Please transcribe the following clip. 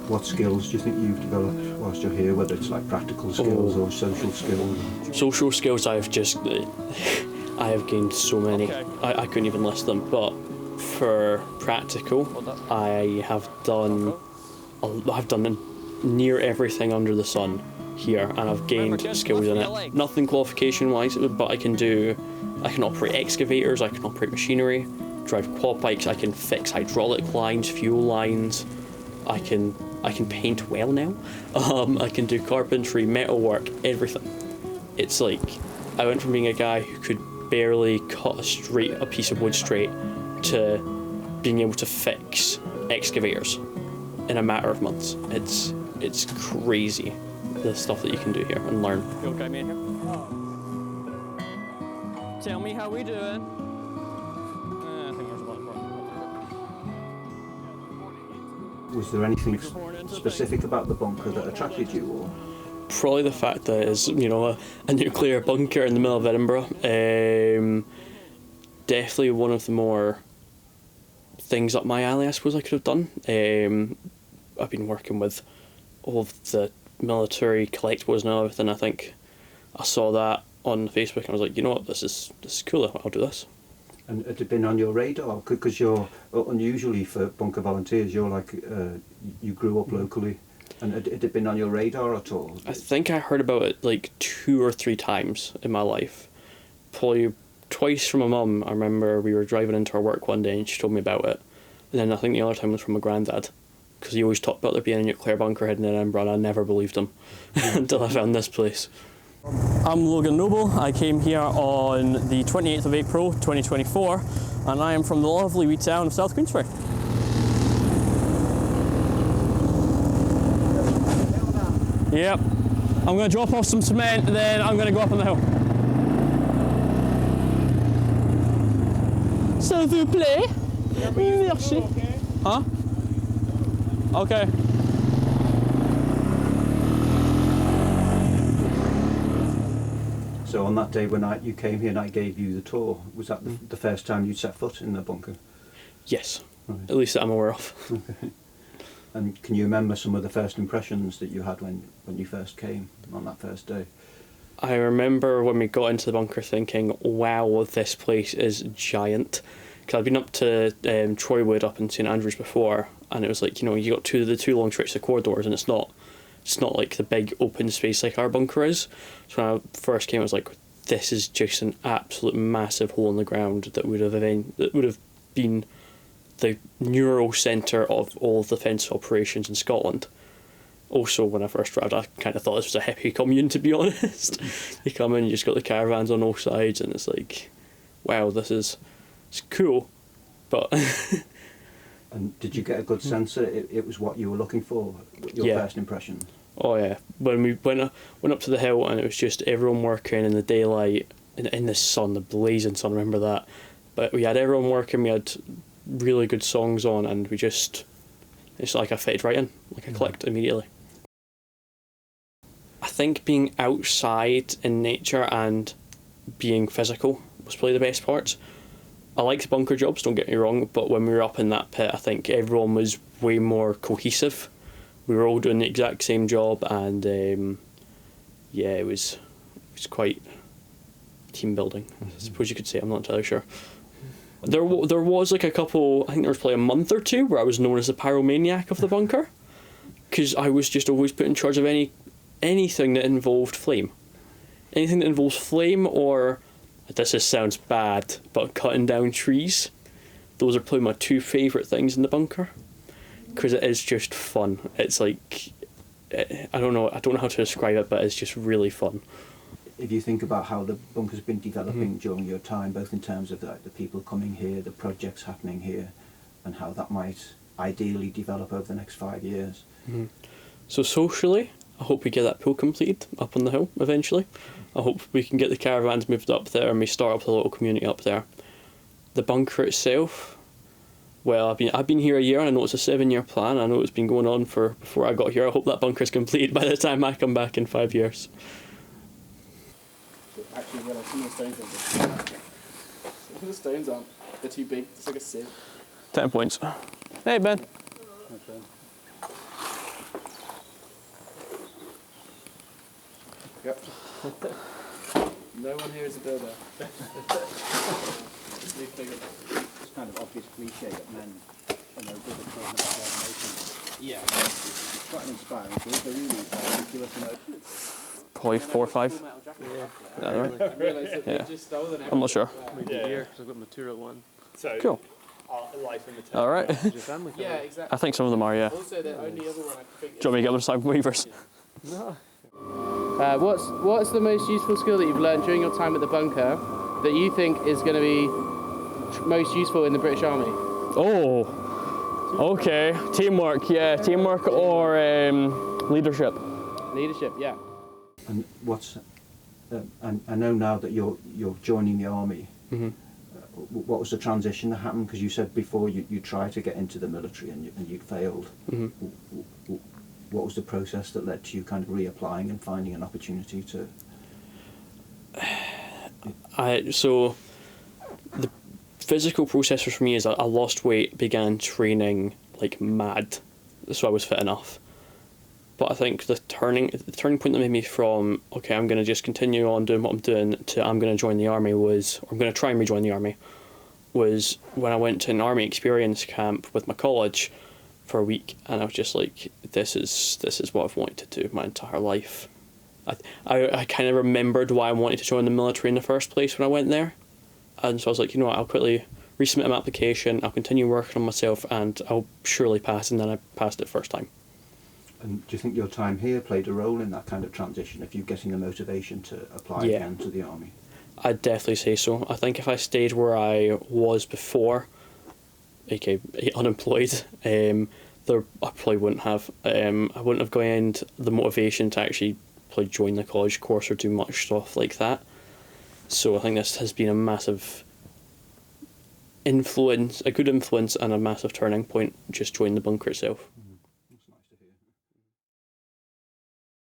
What skills do you think you've developed whilst you're here, whether it's like practical skills or social skills? Social skills, I have gained so many. I couldn't even list them, but for practical, I've done near everything under the sun here, and I've gained skills in it. Nothing qualification-wise, but I can operate excavators, I can operate machinery, drive quad bikes, I can fix hydraulic lines, fuel lines, I can paint well now, I can do carpentry, metalwork, everything. It's like, I went from being a guy who could barely cut a piece of wood straight to being able to fix excavators in a matter of months. It's crazy, the stuff that you can do here and learn. You okay, mate? Tell me how we doing. I think there's a lot more. Was there anything specific about the bunker that attracted you, or? Probably the fact that it's, you know, a nuclear bunker in the middle of Edinburgh. Definitely one of the more things up my alley, I suppose I could have done. I've been working with all of the military collectibles and everything. I think I saw that on Facebook and I was like, you know what, this is cool, I'll do this. And had it been on your radar? Because you're, unusually for bunker volunteers, you're like, you grew up locally. And had it been on your radar at all? I think I heard about it like 2 or 3 times in my life. Probably twice from my mum. I remember we were driving into her work one day and she told me about it. And then I think the other time was from my granddad, because he always talked about there being a nuclear bunker hidden in Edinburgh, and I never believed him until I found this place. I'm Logan Noble. I came here on the 28th of April 2024, and I am from the lovely wee town of South Queensferry. Yep. I'm going to drop off some cement, then I'm going to go up on the hill. S'il vous plaît. Merci. Huh? Okay. So on that day when you came here and I gave you the tour, was that the first time you'd set foot in the bunker? Yes. Right. At least that I'm aware of. Okay. And can you remember some of the first impressions that you had when you first came on that first day? I remember when we got into the bunker thinking, wow, this place is giant. Because I'd been up to Troywood up in St Andrews before, and it was like, you know, you got the two long stretches of corridors, and it's not like the big open space like our bunker is. So when I first came, I was like, this is just an absolute massive hole in the ground that would have been the neural centre of all of the defence operations in Scotland. Also, when I first arrived, I kind of thought this was a hippie commune, to be honest. You come in, you just got the caravans on all sides, and it's like, wow, it's cool, but... And did you get a good sense that it was what you were looking for, your first impression? Oh yeah, when we went up to the hill and it was just everyone working in the daylight, in the sun, the blazing sun, I remember that. But we had everyone working, we had really good songs on, and it's like I fitted right in, like I clicked immediately. I think being outside in nature and being physical was probably the best parts. I liked bunker jobs, don't get me wrong, but when we were up in that pit, I think everyone was way more cohesive. We were all doing the exact same job, and it was quite team building, I suppose you could say. I'm not entirely sure. There was like a couple, I think there was probably a month or two where I was known as the pyromaniac of the bunker, because I was just always put in charge of anything that involved flame. Anything that involves flame, or, this just sounds bad, but cutting down trees. Those are probably my 2 favourite things in the bunker, because it is just fun. It's like, I don't know how to describe it, but it's just really fun. If you think about how the bunker's been developing during your time, both in terms of the people coming here, the projects happening here, and how that might ideally develop over the next 5 years. So socially, I hope we get that pool completed up on the hill eventually. I hope we can get the caravans moved up there and we start up the little community up there. The bunker itself, well, I've been here a year, and I know it's a 7-year plan. I know it's been going on before I got here. I hope that bunker's completed by the time I come back in 5 years. Actually, yeah, like some of the stones the stones aren't, they're too big. It's like a sieve. 10 points. Hey, Ben. Okay. Yep. No one here is a builder. It's kind of obvious cliche that men are no good at talking about their emotions. Yeah. It's quite an inspiring group. They're really ridiculous emotions. Probably 4 or 5. Yeah. Yeah, right. I realised that Yeah. they've just stolen I'm not sure. Maybe here, because I've got material one. So, Cool. life in the town. All right. Is your family coming? Yeah, exactly. I think some of them are, yeah. Also, the only other one I can think Do you want me to get them to sign waivers? No. What's the most useful skill that you've learned during your time at the bunker that you think is going to be most useful in the British Army? Oh, okay. Teamwork, yeah. Teamwork or leadership. Leadership, yeah. And what's, and I know now that you're joining the army. Mm-hmm. What was the transition that happened? Because you said before you tried to get into the military and you'd failed. Mm-hmm. What was the process that led to you kind of reapplying and finding an opportunity to? So the physical process for me is I lost weight, began training like mad, so I was fit enough. But I think the turning point that made me from, okay, I'm going to just continue on doing what I'm doing, to I'm going to join the army was, or I'm going to try and rejoin the army, was when I went to an army experience camp with my college for a week, and I was just like, this is what I've wanted to do my entire life. I kind of remembered why I wanted to join the military in the first place when I went there, and so I was like, you know what, I'll quickly resubmit my application, I'll continue working on myself, and I'll surely pass, and then I passed it first time. And do you think your time here played a role in that kind of transition, of you getting the motivation to apply again to the army? I'd definitely say so. I think if I stayed where I was before, aka unemployed, I probably wouldn't have. I wouldn't have gained the motivation to actually probably join the college course or do much stuff like that. So I think this has been a massive influence, a good influence, and a massive turning point. Just joining the bunker itself.